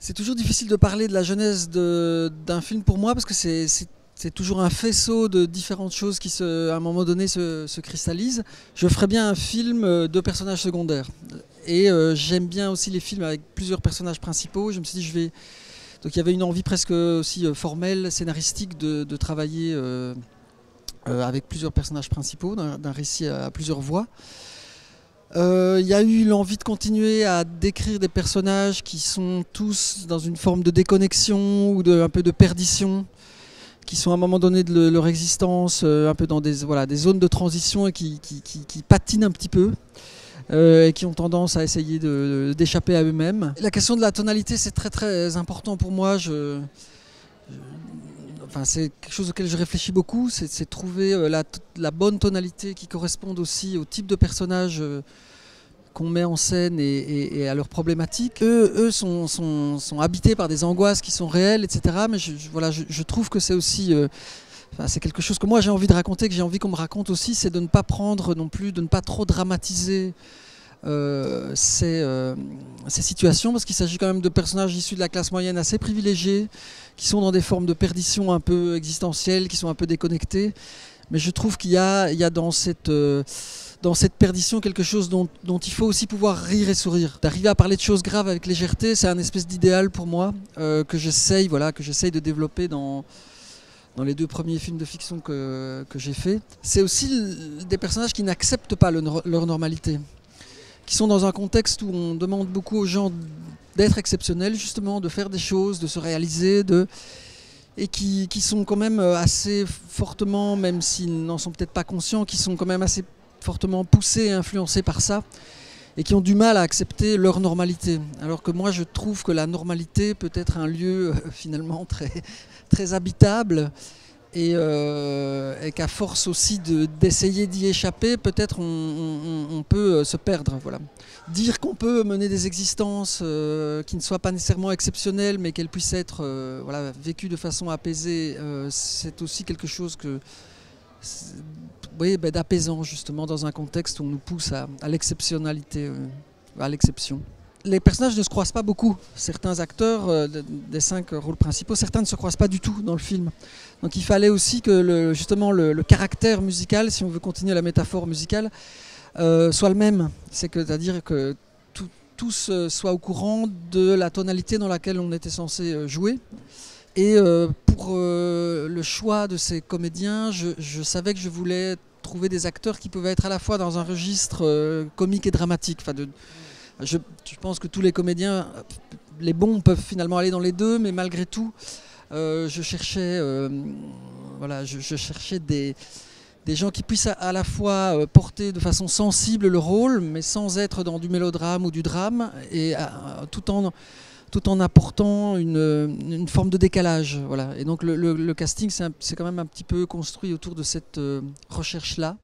C'est toujours difficile de parler de la genèse d'un film pour moi parce que c'est toujours un faisceau de différentes choses qui, à un moment donné, se cristallisent. Je ferais bien un film de personnages secondaires. Et j'aime bien aussi les films avec plusieurs personnages principaux. Je me suis dit, donc il y avait une envie presque aussi formelle, scénaristique, de travailler avec plusieurs personnages principaux, d'un récit à plusieurs voix. Il y a eu l'envie de continuer à décrire des personnages qui sont tous dans une forme de déconnexion ou un peu de perdition, qui sont à un moment donné de leur existence un peu dans des zones de transition et qui patinent un petit peu et qui ont tendance à essayer d'échapper à eux-mêmes. La question de la tonalité, c'est très très important pour moi. C'est quelque chose auquel je réfléchis beaucoup, c'est trouver la bonne tonalité qui corresponde aussi au type de personnage qu'on met en scène et à leurs problématiques. Eux sont habités par des angoisses qui sont réelles, etc. Mais je trouve que c'est aussi... c'est quelque chose que moi j'ai envie de raconter, que j'ai envie qu'on me raconte aussi, c'est de ne pas prendre non plus, de ne pas trop dramatiser ces situations, parce qu'il s'agit quand même de personnages issus de la classe moyenne assez privilégiés, qui sont dans des formes de perdition un peu existentielles, qui sont un peu déconnectés. Mais je trouve qu'il y a dans cette perdition quelque chose dont il faut aussi pouvoir rire et sourire. D'arriver à parler de choses graves avec légèreté, c'est un espèce d'idéal pour moi que j'essaye de développer dans les 2 premiers films de fiction que j'ai faits. C'est aussi des personnages qui n'acceptent pas leur normalité, qui sont dans un contexte où on demande beaucoup aux gens d'être exceptionnels, justement, de faire des choses, de se réaliser, et qui sont quand même assez fortement, même s'ils n'en sont peut-être pas conscients, qui sont quand même assez fortement poussés et influencés par ça, et qui ont du mal à accepter leur normalité. Alors que moi, je trouve que la normalité peut être un lieu finalement très, très habitable, et qu'à force aussi d'essayer d'y échapper, peut-être on peut se perdre. Voilà. Dire qu'on peut mener des existences qui ne soient pas nécessairement exceptionnelles, mais qu'elles puissent être vécues de façon apaisée, c'est aussi quelque chose d'apaisant, justement, dans un contexte où on nous pousse à l'exceptionnalité, à l'exception. Les personnages ne se croisent pas beaucoup. Certains acteurs des 5 rôles principaux, certains ne se croisent pas du tout dans le film. Donc il fallait aussi que le caractère musical, si on veut continuer la métaphore musicale, soit le même. C'est-à-dire que tous soient au courant de la tonalité dans laquelle on était censé jouer. Et pour le choix de ces comédiens, je savais que je voulais trouver des acteurs qui pouvaient être à la fois dans un registre comique et dramatique. Je pense que tous les comédiens, les bons, peuvent finalement aller dans les deux, mais malgré tout, je cherchais des gens qui puissent à la fois porter de façon sensible le rôle, mais sans être dans du mélodrame ou du drame, et tout en apportant une forme de décalage. Voilà. Et donc le casting, c'est quand même un petit peu construit autour de cette recherche-là.